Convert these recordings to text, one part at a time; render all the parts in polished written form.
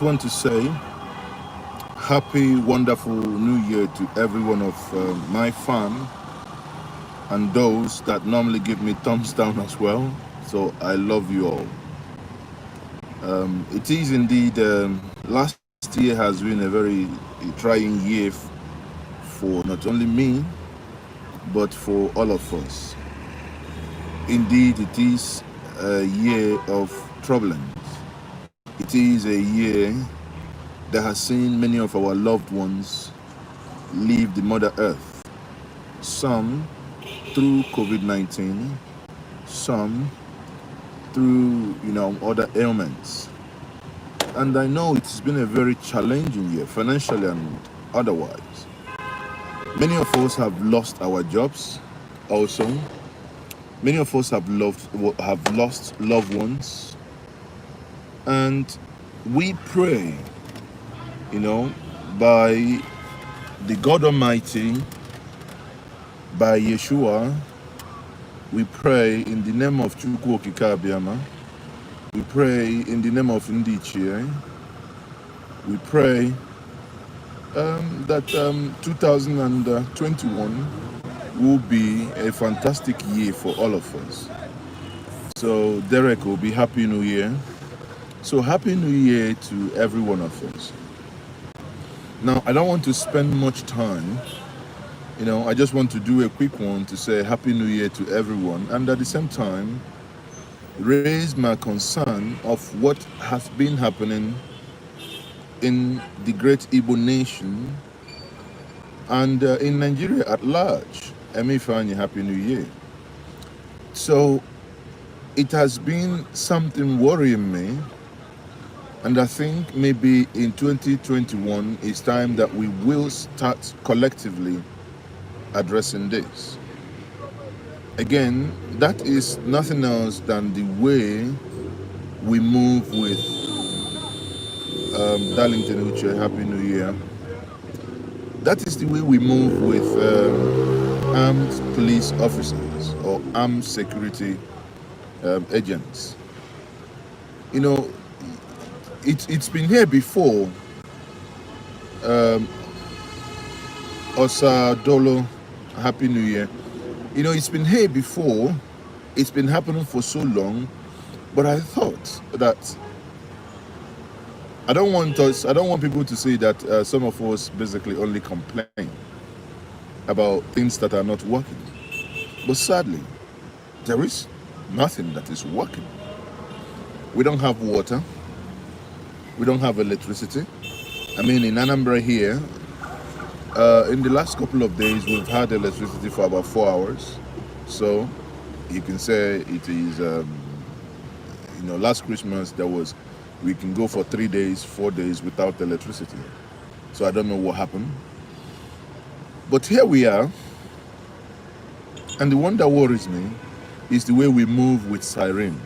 want to say happy, wonderful new year to every one of my fam and those that normally give me thumbs down as well. So I love you all. It is indeed, last year has been a very trying year for not only me, but for all of us. Indeed, it is a year of troublings. It is a year that has seen many of our loved ones leave the Mother Earth. Some through COVID-19, some through other ailments. And I know it's been a very challenging year, financially and otherwise. Many of us have lost our jobs also. Many of us have lost loved ones. And we pray, you know, by the God Almighty, by Yeshua, we pray in the name of Chukwu Okike Abiyama. We pray in the name of Ndichie. We pray that 2021 will be a fantastic year for all of us. So Derek will be Happy New Year. So Happy New Year to every one of us. Now, I don't want to spend much time. I just want to do a quick one to say Happy New Year to everyone, and at the same time, raise my concern of what has been happening in the great Igbo nation and in Nigeria at large. Emifani, Happy New Year. So, it has been something worrying me, and I think maybe in 2021 it's time that we will start collectively addressing this. Again, that is nothing else than the way we move with Darlington Uche, Happy New Year. That is the way we move with armed police officers or armed security agents. It's been here before. Osa Dolo, Happy New Year. It's been here before. It's been happening for so long. But I thought that I don't want people to say that some of us basically only complain about things that are not working. But sadly, there is nothing that is working. We don't have water. We don't have electricity. I mean, in Anambra here, in the last couple of days, we've had electricity for about 4 hours. So you can say it is, last Christmas we can go for 3 days, 4 days without electricity. So I don't know what happened. But here we are. And the one that worries me is the way we move with siren.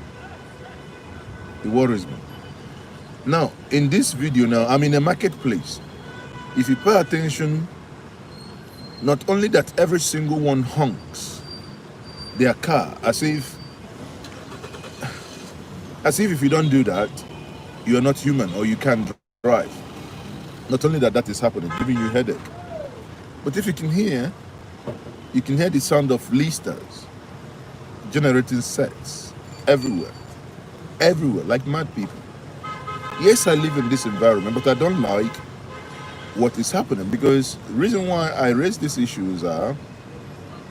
It worries me. Now, in this video now, I'm in a marketplace. If you pay attention, not only that every single one honks their car as if if you don't do that, you are not human or you can't drive. Not only that is happening, giving you a headache. But if you can hear the sound of listers generating sets everywhere, like mad people. Yes, I live in this environment, but I don't like what is happening, because the reason why I raise these issues are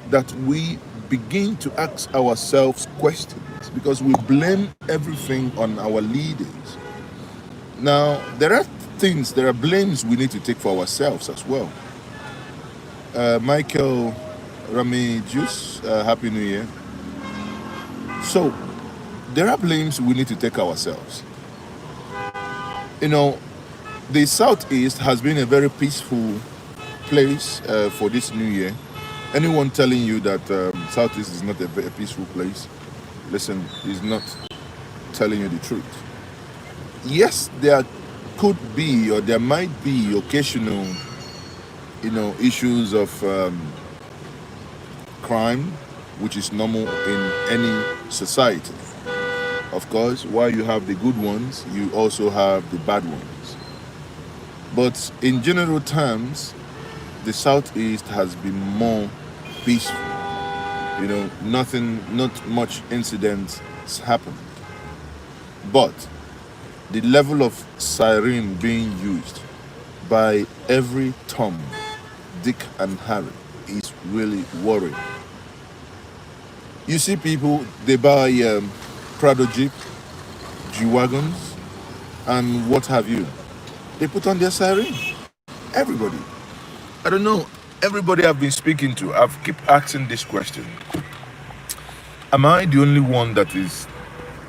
that we begin to ask ourselves questions because we blame everything on our leaders. Now, there are blames we need to take for ourselves as well. Michael Rami Juice, Happy New Year. So, there are blames we need to take ourselves. The Southeast has been a very peaceful place for this new year. Anyone telling you that Southeast is not a very peaceful place, listen, is not telling you the truth. Yes, there could be or there might be occasional, issues of crime, which is normal in any society. Of course, while you have the good ones, you also have the bad ones. But in general terms, the Southeast has been more peaceful. Not much incidents happened. But the level of siren being used by every Tom, Dick, and Harry is really worrying. You see people, they buy Prado Jeep, G-Wagons, and what have you. They put on their siren. Everybody. I don't know. Everybody I've been speaking to, I've keep asking this question. Am I the only one that is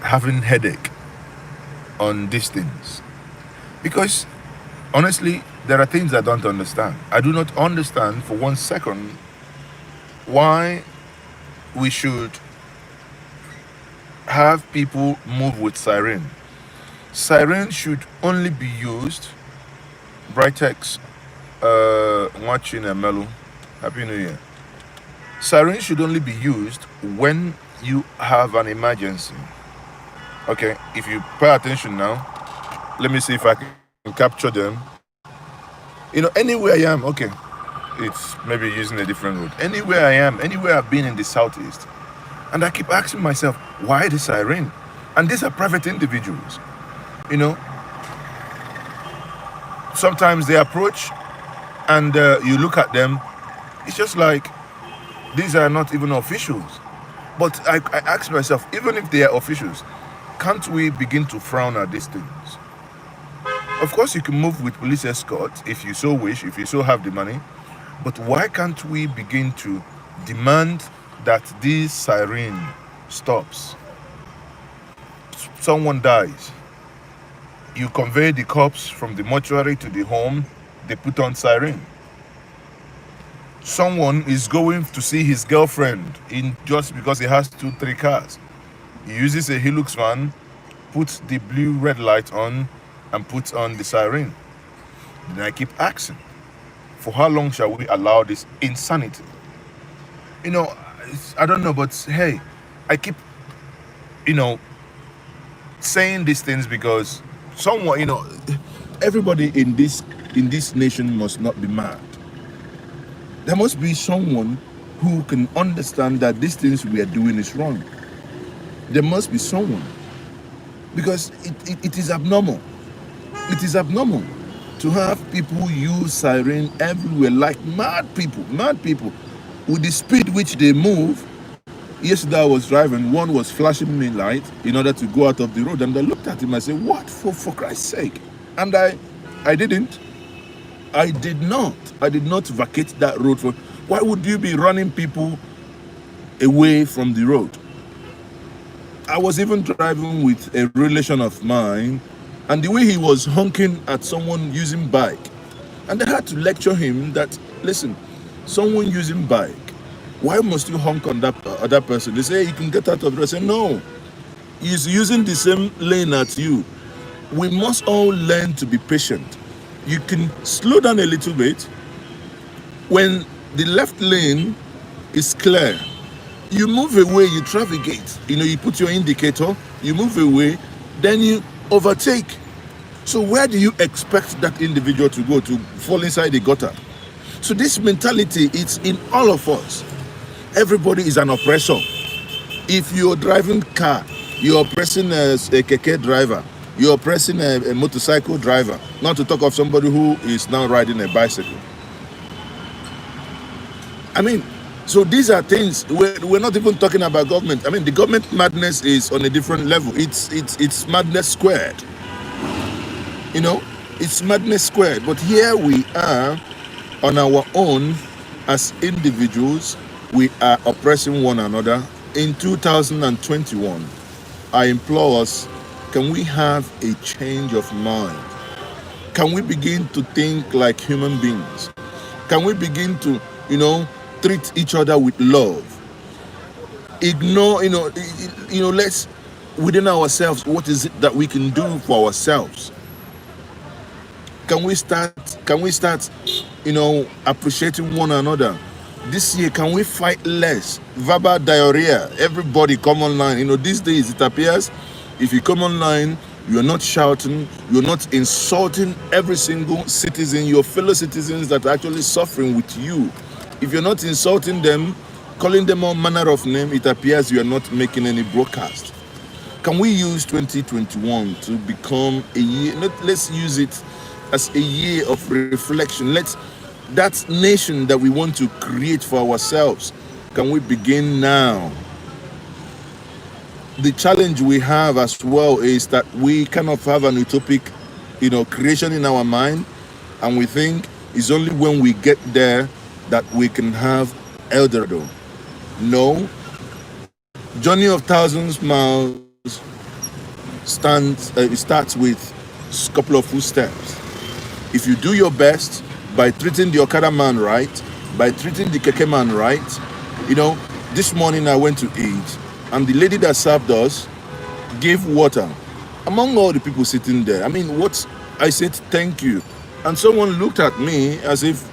having headache on these things? Because honestly, there are things I don't understand. I do not understand for 1 second why we should have people move with siren. Siren should only be used. Brightex, watching a mellow. Happy New Year. Siren should only be used when you have an emergency. Okay, if you pay attention now, let me see if I can capture them. Anywhere I am, okay, it's maybe using a different route. Anywhere I am, anywhere I've been in the Southeast, and I keep asking myself, why the siren? And these are private individuals. Sometimes they approach and you look at them, it's just like these are not even officials. But I ask myself, even if they are officials, can't we begin to frown at these things? Of course, you can move with police escort if you so wish, if you so have the money. But why can't we begin to demand that this siren stops? Someone dies. You convey the corpse from the mortuary to the home, they put on siren. Someone is going to see his girlfriend just because he has 2-3 cars. He uses a Hilux van, puts the blue red light on, and puts on the siren. Then I keep asking, for how long shall we allow this insanity? I don't know, but hey, I keep, saying these things because someone, everybody in this nation must not be mad. There must be someone who can understand that these things we are doing is wrong. There must be someone, because it is abnormal. It is abnormal to have people use siren everywhere like mad people, with the speed which they move. Yesterday I was driving, one was flashing me light in order to go out of the road, and I looked at him and said, what, for Christ's sake? And I didn't. I did not vacate that road. Why would you be running people away from the road? I was even driving with a relation of mine, and the way he was honking at someone using bike, and I had to lecture him that, listen, someone using bike, why must you honk on that other person? They say, you can get out of the road. I say, no, he's using the same lane as you. We must all learn to be patient. You can slow down a little bit. When the left lane is clear, you move away, you navigate. You put your indicator, you move away, then you overtake. So where do you expect that individual to go, to fall inside the gutter? So this mentality, it's in all of us. Everybody is an oppressor. If you're driving car, you're oppressing a keke driver, you're oppressing a motorcycle driver, not to talk of somebody who is now riding a bicycle. So these are things, we're not even talking about government. The government madness is on a different level. It's madness squared. It's madness squared. But here we are on our own as individuals. We are oppressing one another. In 2021, I implore us, can we have a change of mind? Can we begin to think like human beings? Can we begin to, treat each other with love? Ignore, let's, within ourselves, what is it that we can do for ourselves? Can we start, appreciating one another? This year, can we fight less? Verbal diarrhea. Everybody come online. These days it appears If you come online, you're not shouting, you're not insulting every single citizen, your fellow citizens that are actually suffering with you. If you're not insulting them, calling them all manner of name, it appears you are not making any broadcast. Can we use 2021 to become a year? Let's use it as a year of reflection. That nation that we want to create for ourselves, can we begin now? The challenge we have as well is that we kind of have an utopic, creation in our mind, and we think it's only when we get there that we can have Eldorado. No, journey of thousands miles it starts with a couple of footsteps. If you do your best by treating the Okada man right, by treating the Keke man right, this morning I went to eat, and the lady that served us gave water among all the people sitting there. I mean, I said thank you, and someone looked at me as if,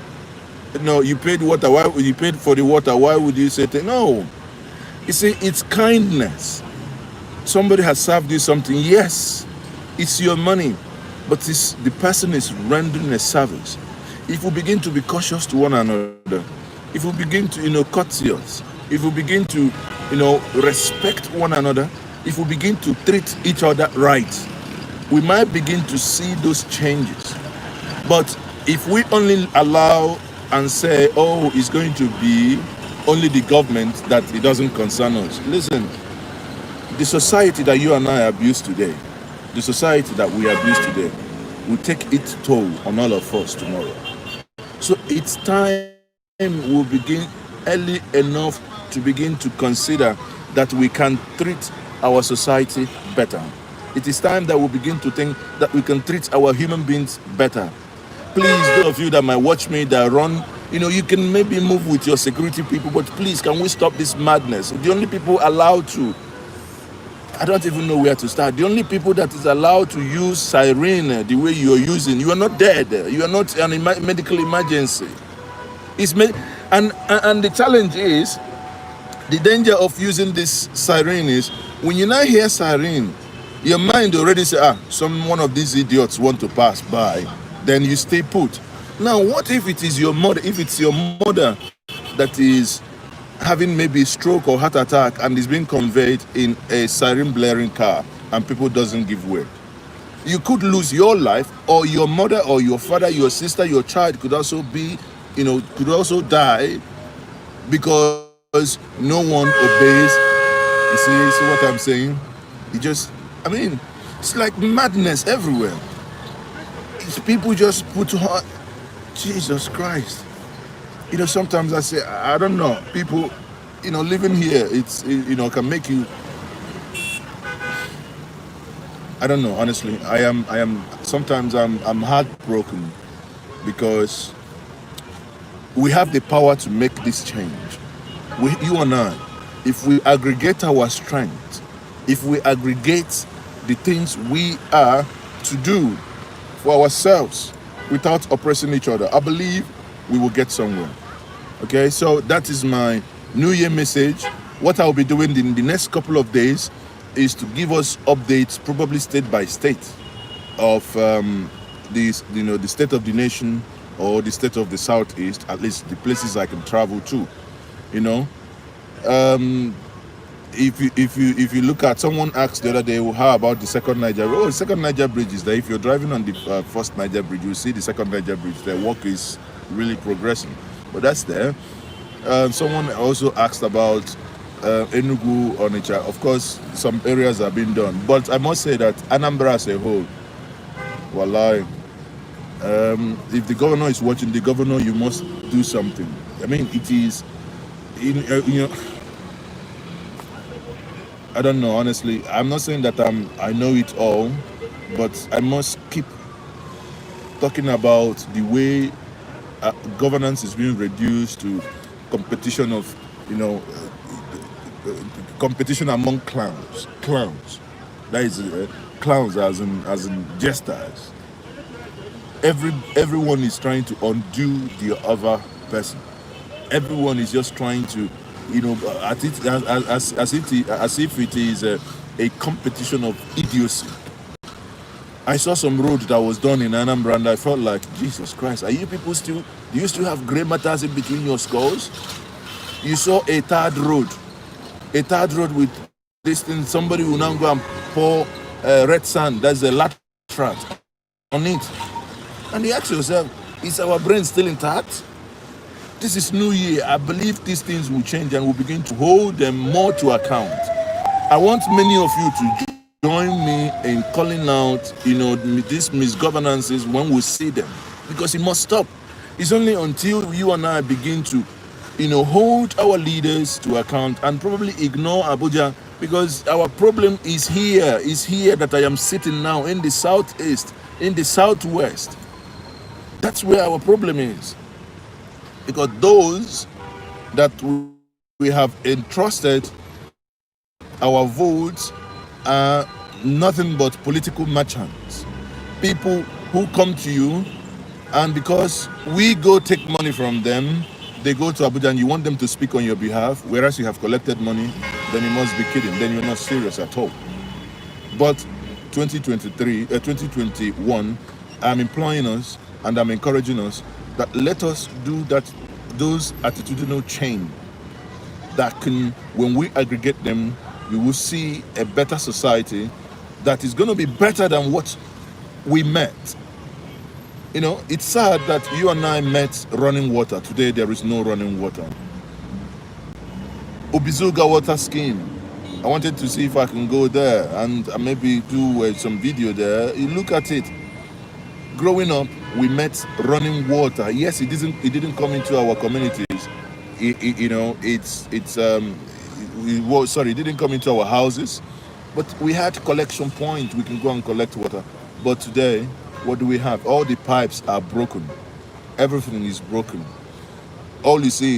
you paid water. Why would you paid for the water? Why would you say no? You see, it's kindness. Somebody has served you something. Yes, it's your money, but the person is rendering a service. If we begin to be cautious to one another, if we begin to, courteous, if we begin to, respect one another, if we begin to treat each other right, we might begin to see those changes. But if we only allow and say, oh, it's going to be only the government, that it doesn't concern us. Listen, the society that you and I abuse today, the society that we abuse today, will take its toll on all of us tomorrow. So it's time we'll begin early enough to begin to consider that we can treat our society better. It is time that we begin to think that we can treat our human beings better. Please, those of you that might watch me that run, you can maybe move with your security people, but please, can we stop this madness? The only people allowed to, I don't even know where to start. The only people that is allowed to use siren the way you're using, you are not dead. You are not an medical emergency. And the challenge is, the danger of using this siren is, when you now hear siren, your mind already say, one of these idiots want to pass by. Then you stay put. Now, what if it is your mother? If it's your mother that is having maybe a stroke or heart attack and is being conveyed in a siren blaring car and people doesn't give way, you could lose your life, or your mother or your father, your sister, your child could also be, could also die because no one obeys. You see what I'm saying? It's like madness everywhere. People just put on Jesus Christ. Sometimes I say, I don't know. People, living here, can make you. I don't know. Honestly, Sometimes I'm heartbroken because we have the power to make this change. You and I, if we aggregate our strength, if we aggregate the things we are to do for ourselves without oppressing each other, I believe we will get somewhere. Okay, so that is my New Year message. What I'll be doing in the next couple of days is to give us updates, probably state by state, of the state of the nation or the state of the Southeast, at least the places I can travel to. If you look at, someone asked the other day, how about the second Niger? Oh, the second Niger bridge is there. If you're driving on the first Niger bridge, you see the second Niger bridge. The work is really progressing, but that's there. Someone also asked about Enugu, Onitsha. Of course, some areas are being done, but I must say that Anambra as a whole, wallahi, if the governor is watching, the governor, you must do something. It is, I don't know, honestly. I'm not saying that I know it all, but I must keep talking about the way governance is being reduced to competition of, competition among clowns. That is clowns as in jesters. Everyone is trying to undo the other person. Everyone is just trying to, as if it is a a competition of idiocy. I saw some road that was done in Anambra and I felt like, Jesus Christ, are you people still, do you still have grey matters in between your skulls? You saw a third road with this thing, somebody will now go and pour red sand, that's a latrate on it. And you ask yourself, is our brain still intact? This is New Year. I believe these things will change and we'll begin to hold them more to account. I want many of you to join me in calling out, these misgovernances when we see them, because it must stop. It's only until you and I begin to, hold our leaders to account and probably ignore Abuja, because our problem is here that I am sitting now in the southeast, in the southwest. That's where our problem is, because those that we have entrusted our votes are nothing but political merchants. People who come to you, and because we go take money from them, they go to Abuja and you want them to speak on your behalf, whereas you have collected money, then you must be kidding. Then you're not serious at all. But 2021, I'm imploring us and I'm encouraging us that let us do those attitudinal change that can, when we aggregate them, we will see a better society that is going to be better than what we met. It's sad that you and I met running water. Today there is no running water. Obizuga water scheme. I wanted to see if I can go there and maybe do some video there. You look at it. Growing up, we met running water. Yes, it didn't come into our communities. It didn't come into our houses, but we had collection points. We can go and collect water. But today, what do we have? All the pipes are broken. Everything is broken. All you see